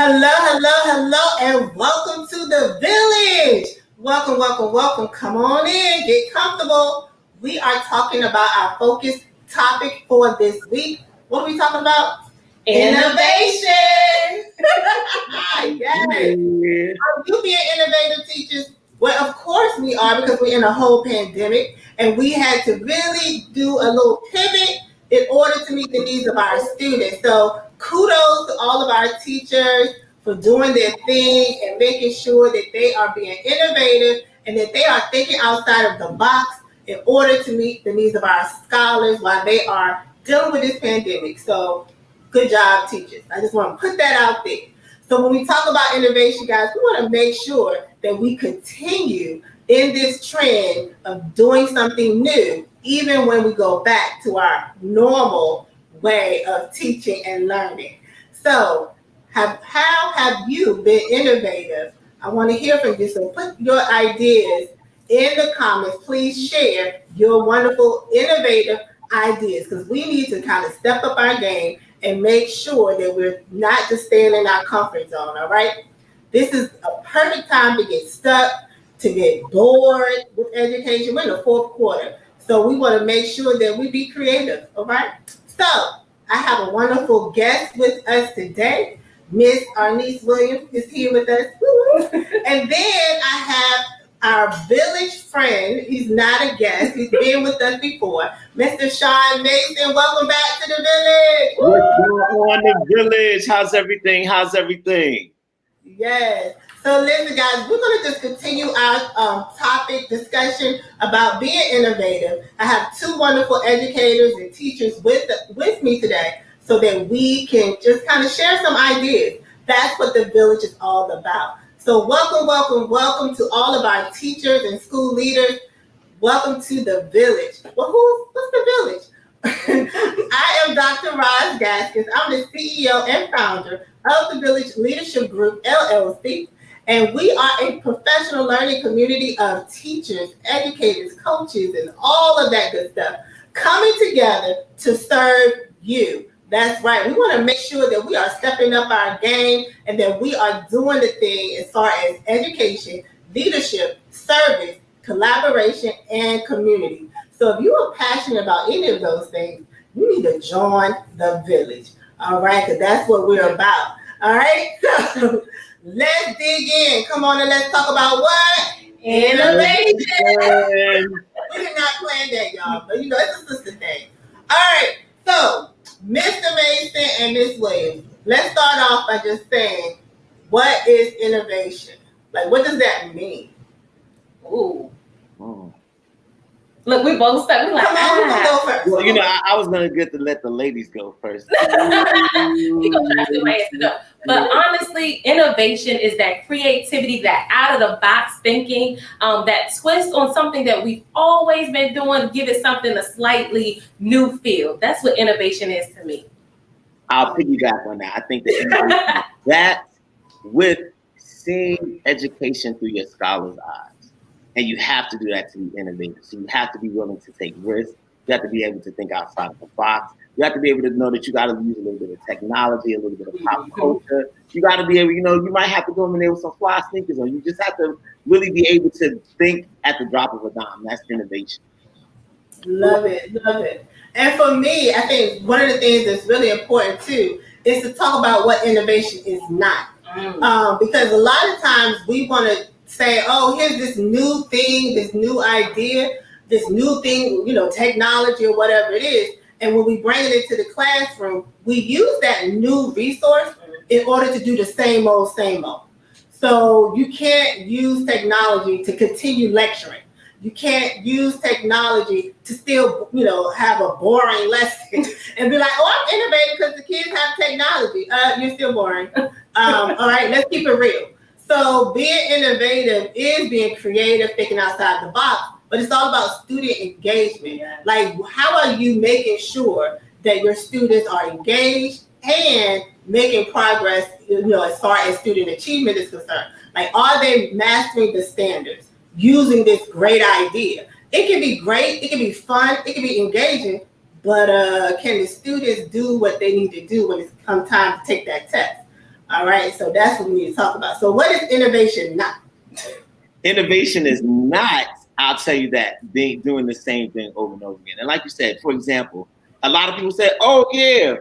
Hello, hello, hello, and welcome to the village. Welcome, welcome, welcome. Come on in, get comfortable. We are talking about our focus topic for this week. What are we talking about? Innovation. Yes. Yeah. Are you being innovative, teachers? Well, of course we are because we're in a whole pandemic and we had to really do a little pivot in order to meet the needs of our students. So kudos to all of our teachers for doing their thing and making sure that they are being innovative and that they are thinking outside of the box in order to meet the needs of our scholars while they are dealing with this pandemic. So good job, teachers. I just want to put that out there. So when we talk about innovation, guys, we want to make sure that we continue in this trend of doing something new, even when we go back to our normal way of teaching and learning. So how have you been innovative? I want to hear from you. So put your ideas in the comments. Please share your wonderful, innovative ideas because we need to kind of step up our game and make sure that we're not just staying in our comfort zone, all right? This is a perfect time to get stuck, to get bored with education. We're in the fourth quarter, so we want to make sure that we be creative, all right? So I have a wonderful guest with us today. Miss Arnice Williams is here with us. And then I have our village friend. He's not a guest. He's been with us before. Mr. Sean Mason, welcome back to the village. What's going on in the village? How's everything? How's everything? Yes. So listen, guys, we're going to just continue our topic discussion about being innovative. I have two wonderful educators and teachers with me today so that we can just kind of share some ideas. That's what the village is all about. So welcome, welcome, welcome to all of our teachers and school leaders. Welcome to the village. Well, what's the village? I am Dr. Roz Gaskins. I'm the CEO and founder of the Village Leadership Group, LLC. And we are a professional learning community of teachers, educators, coaches, and all of that good stuff coming together to serve you. That's right. We want to make sure that we are stepping up our game and that we are doing the thing as far as education, leadership, service, collaboration, and community. So if you are passionate about any of those things, you need to join the village. All right, because that's what we're about. All right, so let's dig in. Come on and let's talk about what? Innovation. We did not plan that, y'all, but it's a sister thing. All right, so Mr. Mason and Miss Williams, let's start off by just saying, what is innovation? Like, what does that mean? Ooh. Oh. Look, we both stuck. We're like, come on, who go first? Well, I was gonna get to let the ladies go first. We gonna try to do my answer though. But honestly, innovation is that creativity, that out of the box thinking, that twist on something that we've always been doing, give it something a slightly new feel. That's what innovation is to me. I'll piggyback on that. I think that with seeing education through your scholar's eyes. And you have to do that to be innovative. So you have to be willing to take risks. You have to be able to think outside of the box. You have to be able to know that you got to use a little bit of technology, a little bit of pop culture. You got to be able, you might have to go in there with some fly sneakers on. You just have to really be able to think at the drop of a dime. That's innovation. Love it, love it. And for me, I think one of the things that's really important too is to talk about what innovation is not. Because a lot of times we want to say, oh, here's this new thing, this new idea, this new thing, technology or whatever it is. And when we bring it into the classroom, we use that new resource in order to do the same old, same old. So you can't use technology to continue lecturing. You can't use technology to still, have a boring lesson and be like, oh, I'm innovating because the kids have technology. You're still boring. All right, let's keep it real. So being innovative is being creative, thinking outside the box, but it's all about student engagement. Like, how are you making sure that your students are engaged and making progress, as far as student achievement is concerned? Like, are they mastering the standards, using this great idea? It can be great, it can be fun, it can be engaging, but can the students do what they need to do when it's come time to take that test? All right, so that's what we need to talk about. So what is innovation not? Innovation is not, I'll tell you that, doing the same thing over and over again. And like you said, for example, a lot of people say, oh yeah,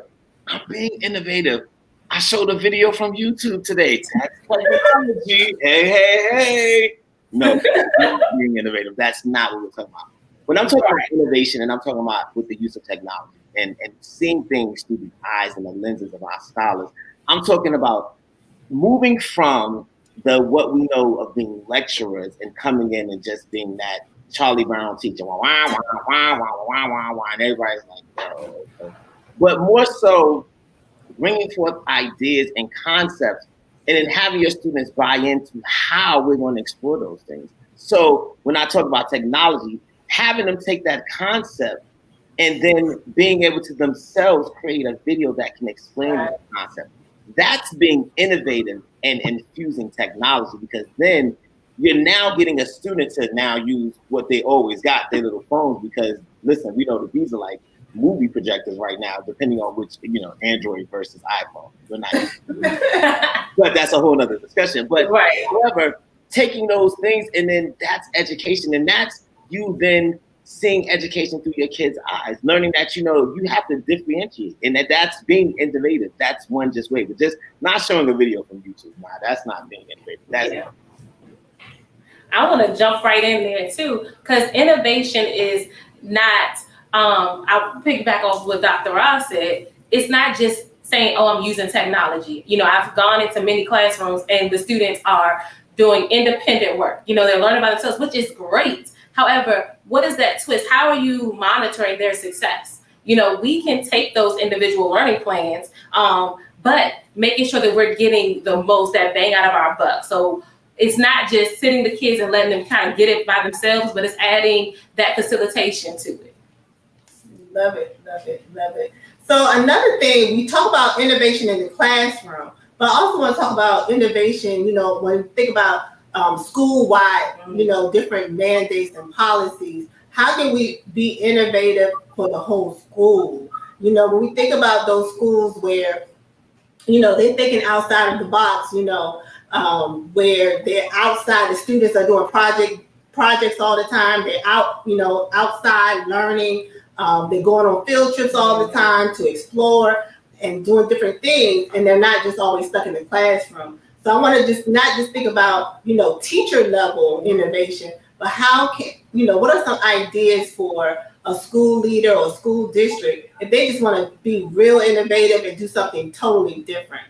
I'm being innovative. I showed a video from YouTube today. That's technology. Hey. No, not being innovative. That's not what we're talking about. When I'm talking about innovation, and I'm talking about with the use of technology and seeing things through the eyes and the lenses of our scholars, I'm talking about moving from what we know of being lecturers and coming in and just being that Charlie Brown teacher, wah, wah, wah, wah, wah, wah, wah, wah, and everybody's like, oh, okay. But more so bringing forth ideas and concepts and then having your students buy into how we're going to explore those things. So when I talk about technology, having them take that concept and then being able to themselves create a video that can explain that concept. That's being innovative and infusing technology, because then you're now getting a student to now use what they always got, their little phones, because listen, we know that these are like movie projectors right now, depending on which, Android versus iPhone. We're not, but that's a whole nother discussion. But however, taking those things, and then that's education, and that's you then seeing education through your kids' eyes, learning that, you have to differentiate, and that's being innovative. That's one just way, but just not showing a video from YouTube. Nah, that's not being innovative. That's I want to jump right in there too, because innovation is not, I'll piggyback off what Dr. Ross said. It's not just saying, oh, I'm using technology. I've gone into many classrooms and the students are doing independent work. They're learning by themselves, which is great. However, what is that twist? How are you monitoring their success? We can take those individual learning plans, but making sure that we're getting the most, that bang out of our buck. So it's not just sitting the kids and letting them kind of get it by themselves, but it's adding that facilitation to it. Love it. So another thing, we talk about innovation in the classroom, but I also want to talk about innovation, when you think about school-wide, different mandates and policies. How can we be innovative for the whole school? When we think about those schools where, they're thinking outside of the box, where they're outside, the students are doing projects all the time. They're out, outside learning. They're going on field trips all the time to explore and doing different things, and they're not just always stuck in the classroom. So I want to not just think about, teacher level innovation, but how can, what are some ideas for a school leader or a school district if they just want to be real innovative and do something totally different?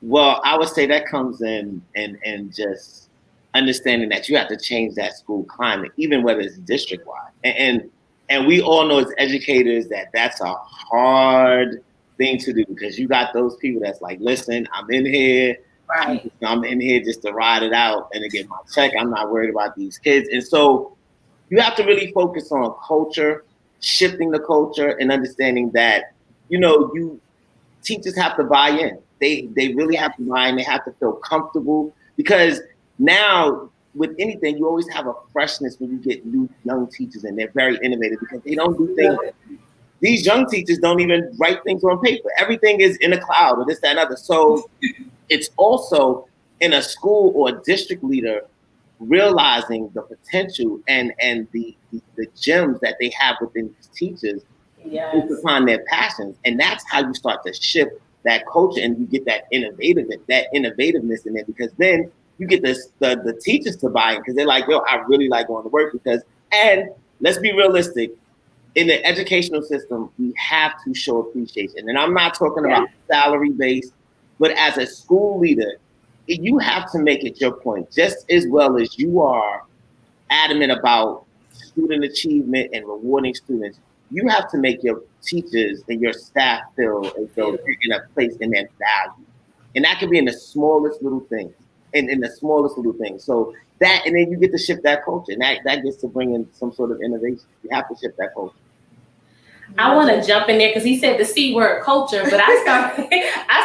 Well, I would say that comes in and just understanding that you have to change that school climate, even whether it's district-wide. And we all know as educators that that's a hard thing to do, because you got those people that's like, listen, I'm in here. Right. I'm in here just to ride it out and to get my check. I'm not worried about these kids. And so you have to really focus on culture, shifting the culture, and understanding that, teachers have to buy in. They really have to buy in. They have to feel comfortable, because now with anything, you always have a freshness when you get new young teachers, and they're very innovative because they don't do things. These young teachers don't even write things on paper. Everything is in a cloud or this, that, and other. So it's also in a school or a district leader realizing the potential and the gems that they have within these teachers based upon their passions. And that's how you start to shift that culture, and you get that innovativeness in it, because then you get the teachers to buy in, because they're like, yo, I really like going to work, and let's be realistic, in the educational system, we have to show appreciation. And I'm not talking about salary based, but as a school leader, you have to make it your point, just as well as you are adamant about student achievement and rewarding students. You have to make your teachers and your staff feel as though they're in a place in their value. And that can be in the smallest little things. So that, and then you get to shift that culture, and that gets to bring in some sort of innovation. You have to shift that culture. I want to jump in there because he said the C word, culture, but I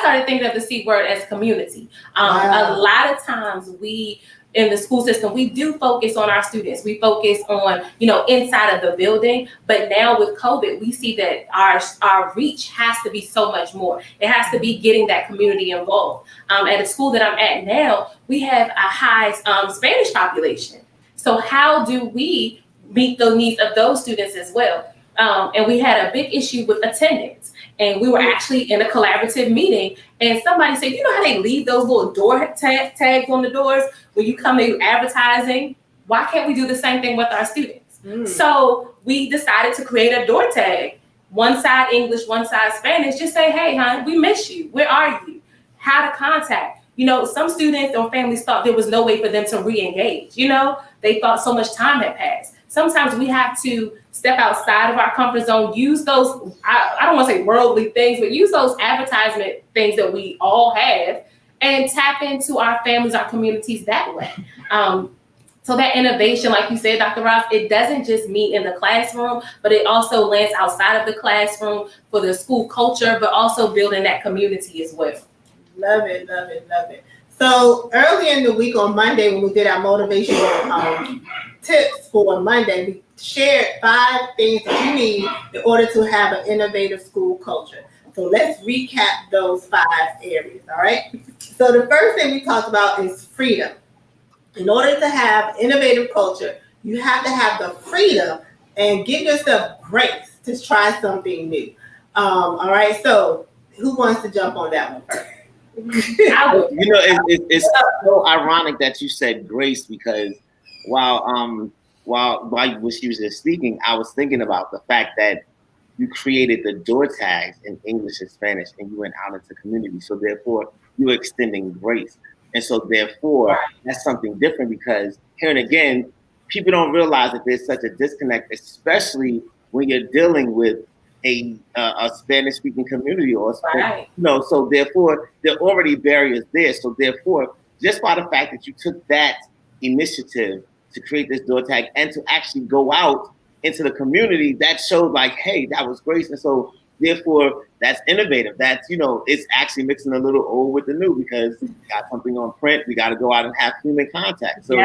started thinking of the C word as community. A lot of times we in the school system, we do focus on our students. We focus on, inside of the building. But now with COVID, we see that our reach has to be so much more. It has to be getting that community involved. At a school that I'm at now, we have a high Spanish population. So how do we meet the needs of those students as well? And we had a big issue with attendance. And we were actually in a collaborative meeting, and somebody said, you know how they leave those little door tags on the doors when you come to advertising? Why can't we do the same thing with our students? So we decided to create a door tag, one side English, one side Spanish. Just say, hey, hon, we miss you. Where are you? How to contact. Some students or families thought there was no way for them to re-engage. They thought so much time had passed. Sometimes we have to step outside of our comfort zone, use those, I don't want to say worldly things, but use those advertisement things that we all have and tap into our families, our communities that way. So that innovation, like you said, Dr. Ross, it doesn't just mean in the classroom, but it also lands outside of the classroom for the school culture, but also building that community as well. Love it, love it, love it. So early in the week on Monday, when we did our motivational tips for Monday, we shared 5 things that you need in order to have an innovative school culture. So let's recap those 5 areas, all right? So the first thing we talked about is freedom. In order to have innovative culture, you have to have the freedom and give yourself grace to try something new. All right, so who wants to jump on that one first? It's so ironic that you said grace, because while she was just speaking, I was thinking about the fact that you created the door tags in English and Spanish, and you went out into community. So therefore, you're extending grace, and so therefore, that's something different, because here and again, people don't realize that there's such a disconnect, especially when you're dealing with a Spanish-speaking community, or so therefore there are already barriers there. So therefore, just by the fact that you took that initiative to create this door tag and to actually go out into the community, that showed like, hey, that was great. And so therefore, that's innovative. That's, it's actually mixing a little old with the new, because we got something on print, we got to go out and have human contact. So,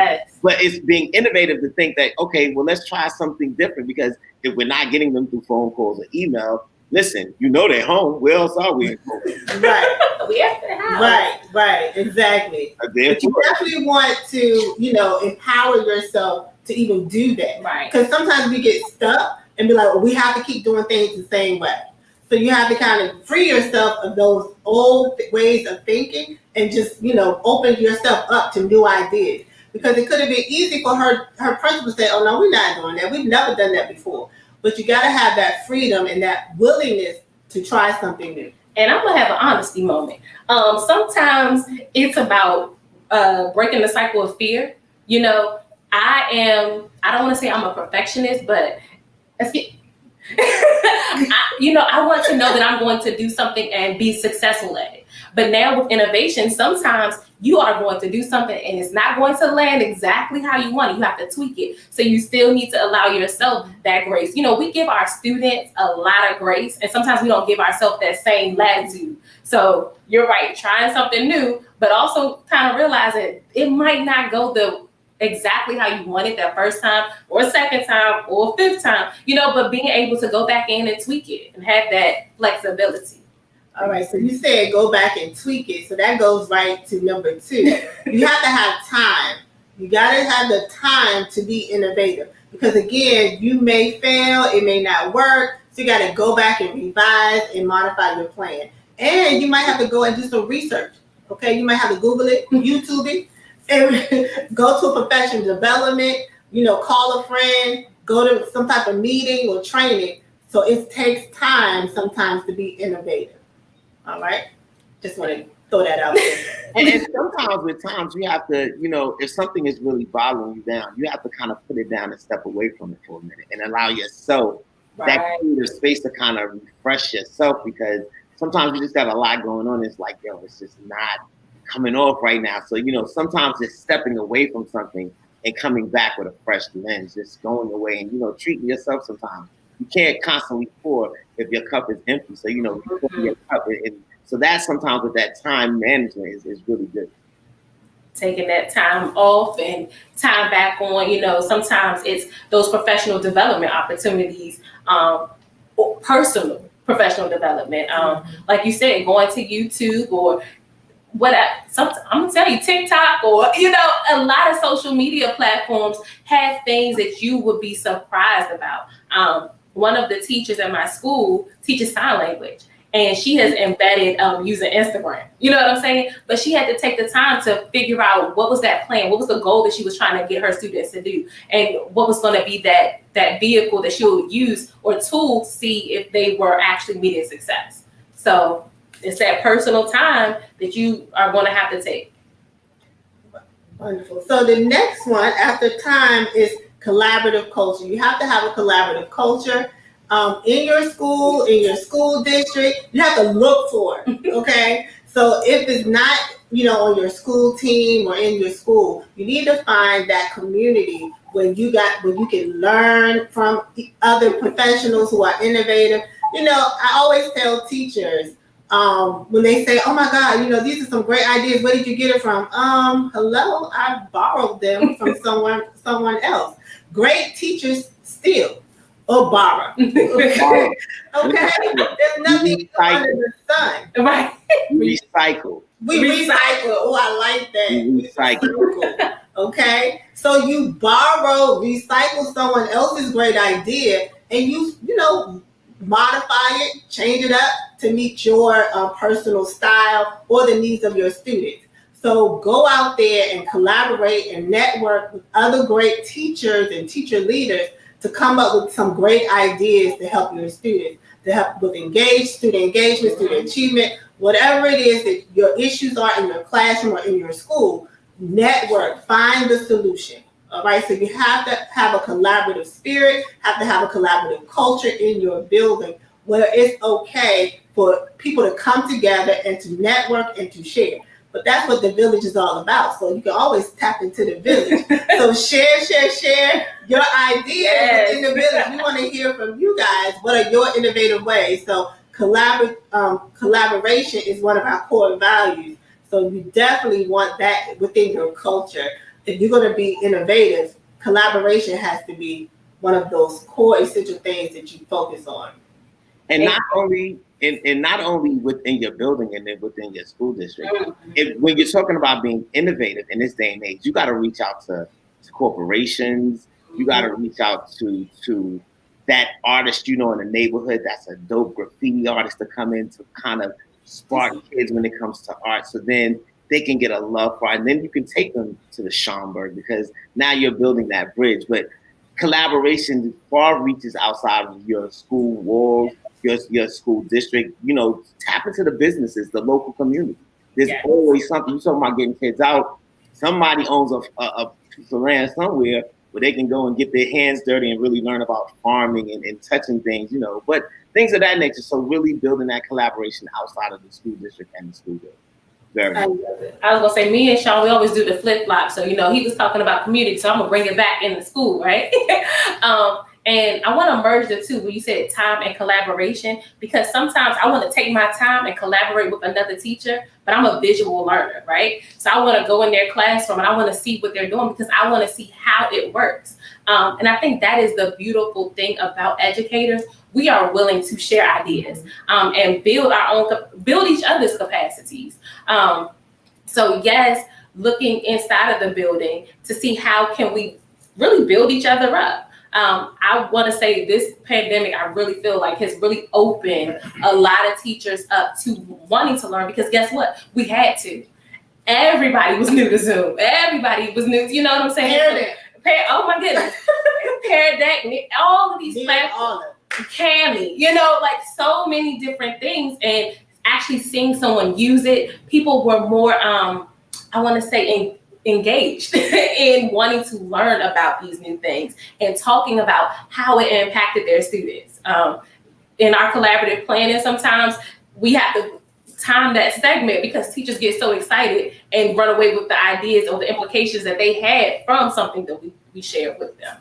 but it's being innovative to think that, okay, well, let's try something different, because if we're not getting them through phone calls or email, listen, they're home. Where else are we? Right. We have to have. Right, exactly. But you definitely want to, empower yourself to even do that. Right. Because sometimes we get stuck and be like, well, we have to keep doing things the same way. So you have to kind of free yourself of those old ways of thinking and just, open yourself up to new ideas. Because it could have been easy for her principal to say, oh, no, we're not doing that. We've never done that before. But you got to have that freedom and that willingness to try something new. And I'm going to have an honesty moment. Sometimes it's about breaking the cycle of fear. I don't want to say I'm a perfectionist, but I want to know that I'm going to do something and be successful at it. But now with innovation, sometimes you are going to do something and it's not going to land exactly how you want it. You have to tweak it. So you still need to allow yourself that grace. We give our students a lot of grace, and sometimes we don't give ourselves that same latitude. So you're right, trying something new, but also kind of realizing it might not go exactly how you want it that first time or second time or fifth time, but being able to go back in and tweak it and have that flexibility. All right, so you said go back and tweak it. So that goes right to number 2. You have to have time. You got to have the time to be innovative, because again, you may fail, it may not work. So you got to go back and revise and modify your plan. And you might have to go and do some research. Okay, you might have to Google it, YouTube it, and go to a professional development, call a friend, go to some type of meeting or training. So it takes time sometimes to be innovative. All right. Just want to throw that out there. and sometimes with times you have to, if something is really bothering you down, you have to kind of put it down and step away from it for a minute and allow yourself that creative space to kind of refresh yourself, because sometimes you just got a lot going on. It's like, it's just not coming off right now. So, sometimes it's stepping away from something and coming back with a fresh lens, just going away and, treating yourself sometimes. You can't constantly pour if your cup is empty. So, you pour your cup. And so that's sometimes with that time management is really good. taking that time off and time back on. Sometimes it's those professional development opportunities, or personal professional development. Like you said, going to YouTube or what I'm gonna tell you, TikTok or a lot of social media platforms have things that you would be surprised about. One of the teachers at my school teaches sign language, and she has embedded using Instagram. You know what I'm saying? But she had to take the time to figure out what was that plan, what was the goal that she was trying to get her students to do, and what was going to be that vehicle that she would use or tool to see if they were actually meeting success. So it's that personal time that you are going to have to take. Wonderful. So the next one after time is collaborative culture. You have to have a collaborative culture in your school, in your school district. You have to look for it, okay? So if it's not, on your school team or in your school, you need to find that community where you can learn from other professionals who are innovative. I always tell teachers, when they say, oh my God, these are some great ideas. Where did you get it from? Hello, I borrowed them from someone else. Great teachers steal or borrow. Okay. There's nothing under the sun. Right. Recycle. We recycle. Oh, I like that. We recycle. Okay. So you borrow, recycle someone else's great idea, and you modify it, change it up to meet your personal style or the needs of your students. So go out there and collaborate and network with other great teachers and teacher leaders to come up with some great ideas to help your students, to help with student engagement, student achievement, whatever it is that your issues are in your classroom or in your school. Network, find the solution. All right, so you have to have a collaborative spirit, have to have a collaborative culture in your building where it's okay for people to come together and to network and to share. But that's what the village is all about. So you can always tap into the village. So share your ideas within the village. We want to hear from you guys. What are your innovative ways? So collaboration is one of our core values. So you definitely want that within your culture. If you're going to be innovative, collaboration has to be one of those core essential things that you focus on. And not only within your building and then within your school district. When you're talking about being innovative in this day and age, you got to reach out to corporations. You got to reach out to that artist in the neighborhood that's a dope graffiti artist to come in to kind of spark kids when it comes to art. So then they can get a love for it. And then you can take them to the Schomburg because now you're building that bridge. But collaboration far reaches outside of your school walls, your school district. Tap into the businesses, the local community. There's always something. You're talking about getting kids out. Somebody owns a piece of land somewhere where they can go and get their hands dirty and really learn about farming and touching things, but things of that nature. So really building that collaboration outside of the school district and the school building. I was gonna say, me and Sean, we always do the flip flop. So he was talking about community, so I'm gonna bring it back in the school, right? And I want to merge the two. When you said time and collaboration, because sometimes I want to take my time and collaborate with another teacher, but I'm a visual learner, right? So I want to go in their classroom and I want to see what they're doing because I want to see how it works. And I think that is the beautiful thing about educators. We are willing to share ideas and build each other's capacities. So yes, looking inside of the building to see how can we really build each other up. I want to say this pandemic, I really feel like has really opened a lot of teachers up to wanting to learn because guess what? We had to. Everybody was new to Zoom. Everybody was new. You know what I'm saying? Oh my goodness. Paradigm, all of these platforms. Cami, like so many different things, and actually seeing someone use it, people were more, I want to say, engaged in wanting to learn about these new things and talking about how it impacted their students. In our collaborative planning, sometimes we have to time that segment because teachers get so excited and run away with the ideas or the implications that they had from something that we shared with them.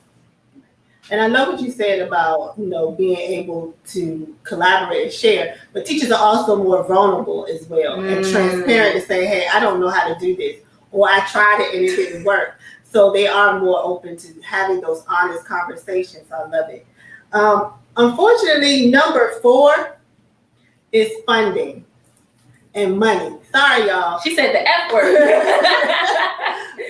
And I love what you said about, being able to collaborate and share, but teachers are also more vulnerable as well and transparent to say, hey, I don't know how to do this. or I tried it and it didn't work. So they are more open to having those honest conversations. I love it. Unfortunately, number 4 is funding and money. Sorry, y'all. She said the F word.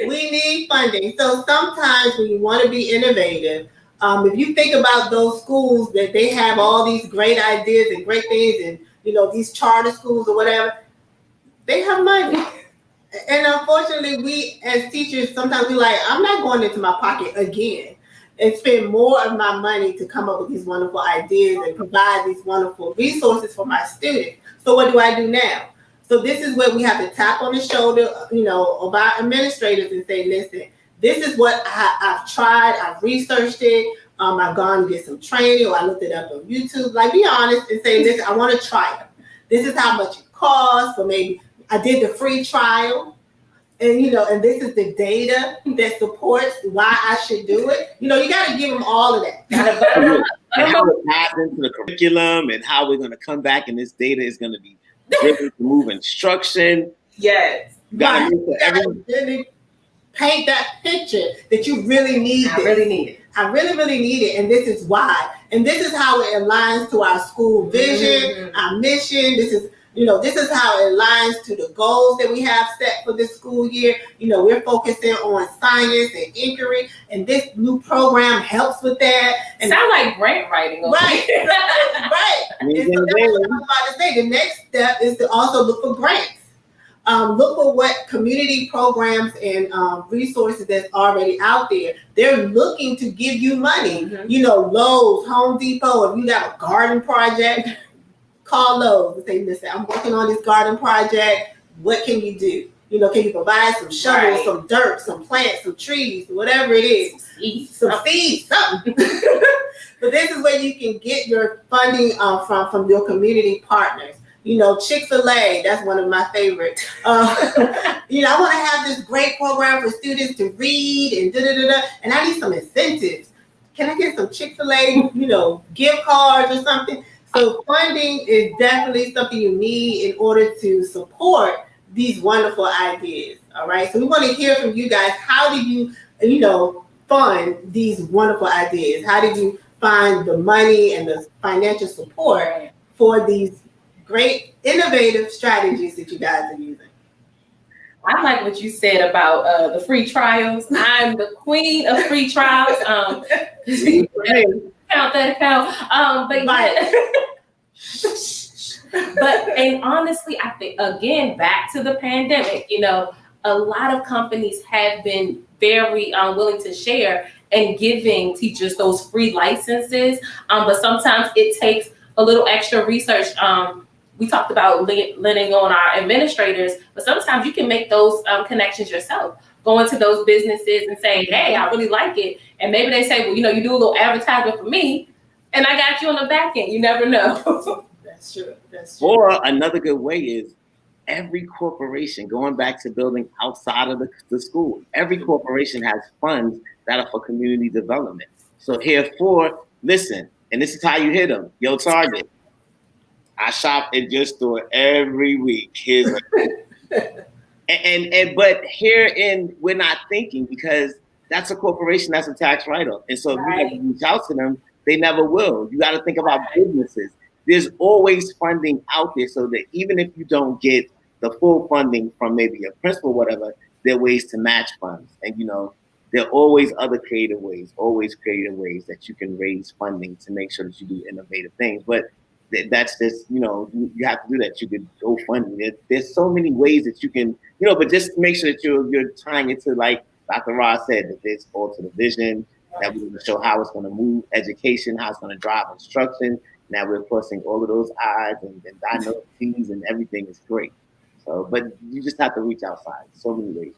We need funding. So sometimes when you want to be innovative, if you think about those schools that they have all these great ideas and great things, and these charter schools or whatever, they have money. And unfortunately, we as teachers, sometimes we're like, I'm not going into my pocket again and spend more of my money to come up with these wonderful ideas and provide these wonderful resources for my students. So what do I do now? So this is where we have to tap on the shoulder, of our administrators and say, listen, this is what I've tried. I've researched it. I've gone and get some training, or I looked it up on YouTube. Like, be honest and say, listen, I want to try it. This is how much it costs. So maybe I did the free trial, and and this is the data that supports why I should do it. You got to give them all of that. And how it ties into the curriculum, and how we're going to come back, and this data is going to be driven to move instruction. Yes. Right. Really paint that picture that you really need. I really need it. I really, really need it, and this is why. And this is how it aligns to our school vision, our mission. This is how it aligns to the goals that we have set for this school year. We're focusing on science and inquiry, and this new program helps with that. And sound like grant writing. Right. Right. And so that's what I'm about to say. The next step is to also look for grants. Look for what community programs and resources that's already out there. They're looking to give you money. Lowe's, Home Depot. If you got a garden project, call Lowe's and say, listen, I'm working on this garden project. What can you do? Can you provide some shovels, some dirt, some plants, some trees, whatever it is, some seeds, something. But this is where you can get your funding from your community partners. Chick-fil-A, that's one of my favorites. I want to have this great program for students to read and and I need some incentives. Can I get some Chick-fil-A, gift cards or something? So funding is definitely something you need in order to support these wonderful ideas. All right. So we want to hear from you guys. How do you, fund these wonderful ideas? How did you find the money and the financial support for these great innovative strategies that you guys are using? I like what you said about the free trials. I'm the queen of free trials. Count that account. And honestly, I think, again, back to the pandemic, a lot of companies have been very willing to share and giving teachers those free licenses. But sometimes it takes a little extra research. We talked about leaning on our administrators, but sometimes you can make those connections yourself. Go into those businesses and say, hey, I really like it. And maybe they say, well, you do a little advertisement for me, and I got you on the back end. You never know. That's true. Or another good way is every corporation, going back to building outside of the school, every corporation has funds that are for community development. So herefore, listen, and this is how you hit them. Yo, Target, I shop at your store every week. Here's but herein we're not thinking, because that's a corporation, that's a tax write-off. And so if you never reach out to them, they never will. You got to think about businesses. There's always funding out there, so that even if you don't get the full funding from maybe a principal or whatever, there are ways to match funds. And there are always other creative ways that you can raise funding to make sure that you do innovative things. But that's just, you have to do that. You could go funding. There's so many ways that you can, but just make sure that you're tying it to, like Dr. Ross said, that it's all to the vision, that we're going to show how it's going to move education, how it's going to drive instruction. Now we're crossing all of those I's and dotting those T's, and everything is great. So, but you just have to reach outside. So many ways.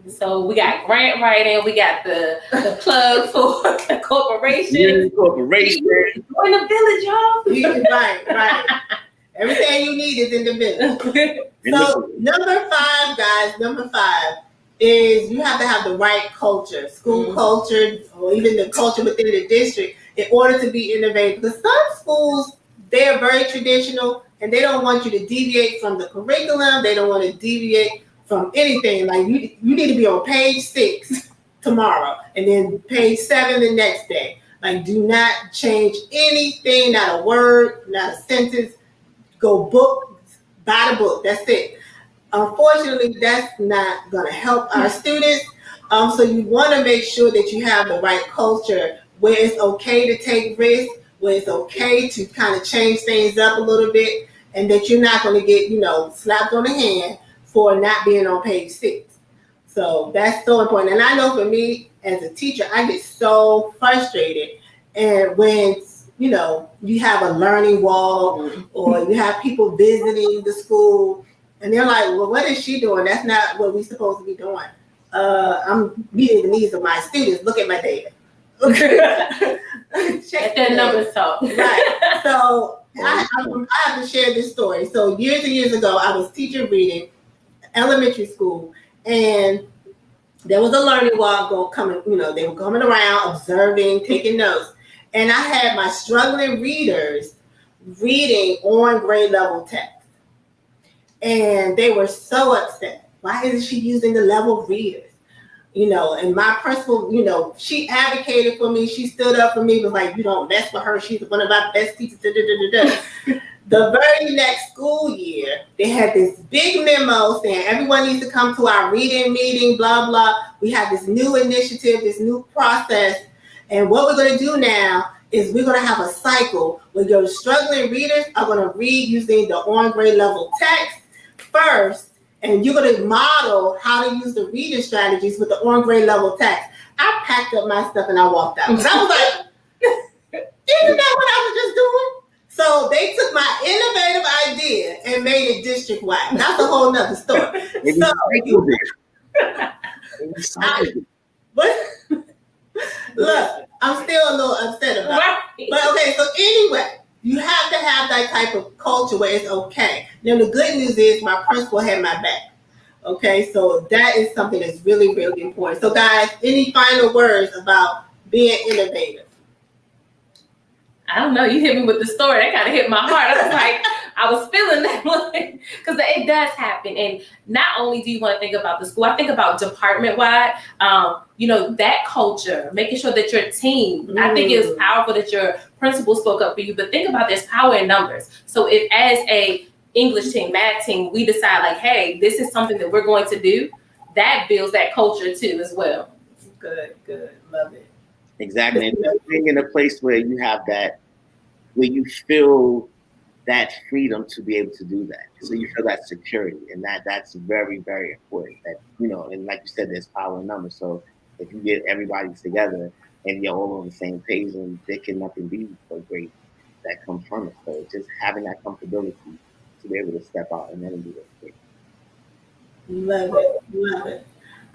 So we got grant writing, we got the plug for the corporation. Join the village, y'all. Right. Everything you need is in the village. So number 5, guys, is you have to have the right culture, school culture, or even the culture within the district, in order to be innovative. Because some schools, they are very traditional, and they don't want you to deviate from the curriculum. They don't want to deviate from anything. Like you need to be on page 6 tomorrow, and then page 7 the next day. Like, do not change anything, not a word, not a sentence. Go book, buy the book. That's it. Unfortunately, that's not going to help our students. So you want to make sure that you have the right culture where it's okay to take risks, where it's okay to kind of change things up a little bit, and that you're not going to get, slapped on the hand for not being on page 6. So that's so important. And I know for me as a teacher, I get so frustrated. And when, you have a learning wall or you have people visiting the school and they're like, well, what is she doing? That's not what we're supposed to be doing. I'm meeting the needs of my students. Look at my data. Okay. Check that numbers talk. Right. So I have to share this story. So years and years ago, I was teaching reading, elementary school, and there was a learning wall coming. They were coming around, observing, taking notes, and I had my struggling readers reading on grade level text, and they were so upset. Why isn't she using the level readers? And my principal, she advocated for me. She stood up for me, was like, you don't mess with her. She's one of our best teachers. The very next school year, they had this big memo saying everyone needs to come to our reading meeting, blah, blah. We have this new initiative, this new process. And what we're going to do now is we're going to have a cycle where your struggling readers are going to read using the on grade level text first. And you're going to model how to use the reading strategies with the on grade level text. I packed up my stuff and I walked out. And I was like, isn't that what I was just doing? So they took my innovative idea and made it district-wide. That's a whole nother story. Look, I'm still a little upset about it. But okay, so anyway, you have to have that type of culture where it's okay. Now, the good news is my principal had my back. Okay, so that is something that's really, really important. So guys, any final words about being innovative? I don't know. You hit me with the story. That kind of hit my heart. I was like, I was feeling that one because it does happen. And not only do you want to think about the school, I think about department-wide, that culture, making sure that your team, I think it was powerful that your principal spoke up for you, but think about there's power in numbers. So if as a English team, math team, we decide like, hey, this is something that we're going to do, that builds that culture too as well. Good. Love it. Exactly. And being in a place where you have that, where you feel that freedom to be able to do that. So you feel that security, and that's very, very important. That, and like you said, there's power in numbers. So if you get everybody together and you're all on the same page, and there can nothing be so great that comes from it. So just having that comfortability to be able to step out and then do it great. Love it.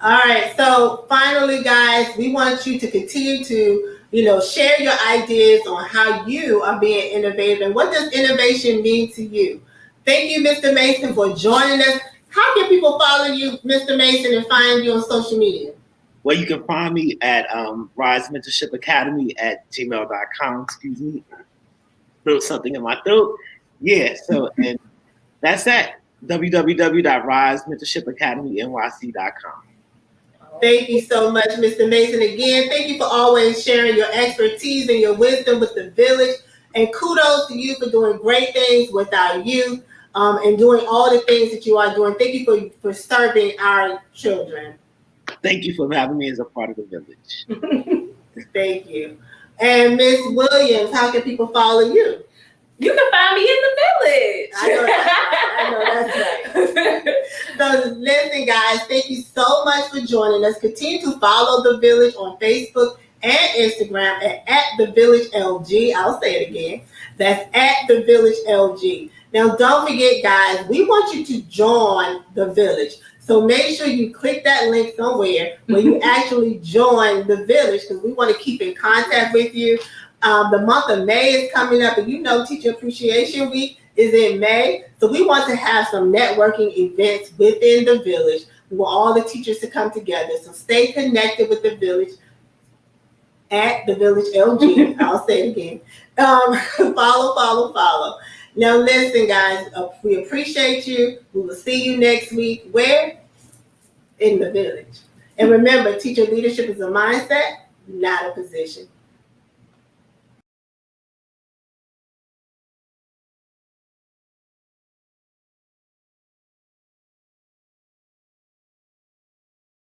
All right. So finally, guys, we want you to continue to, share your ideas on how you are being innovative and what does innovation mean to you. Thank you, Mr. Mason, for joining us. How can people follow you, Mr. Mason, and find you on social media? Well, you can find me at Rise Mentorship Academy at gmail.com. Excuse me. Throw something in my throat. Yeah. So, and that's at www.risementorshipacademynyc.com. Thank you so much, Mr. Mason. Again, thank you for always sharing your expertise and your wisdom with the village. And kudos to you for doing great things with our youth and doing all the things that you are doing. Thank you for serving our children. Thank you for having me as a part of the village. Thank you. And Ms. Williams, how can people follow you? You can find me in the village. I know that's right. So listen, guys, thank you so much for joining us. Continue to follow the village on Facebook and Instagram at the Village LG. I'll say it again. That's at the Village LG. Now, don't forget, guys, we want you to join the village. So make sure you click that link somewhere where you actually join the village, because we want to keep in contact with you. The month of May is coming up, and Teacher Appreciation Week is in May. So we want to have some networking events within the village. We want all the teachers to come together. So stay connected with the village at the Village LG. I'll say it again. Follow. Now listen, guys, we appreciate you. We will see you next week. Where? in the village. And remember, teacher leadership is a mindset, not a position.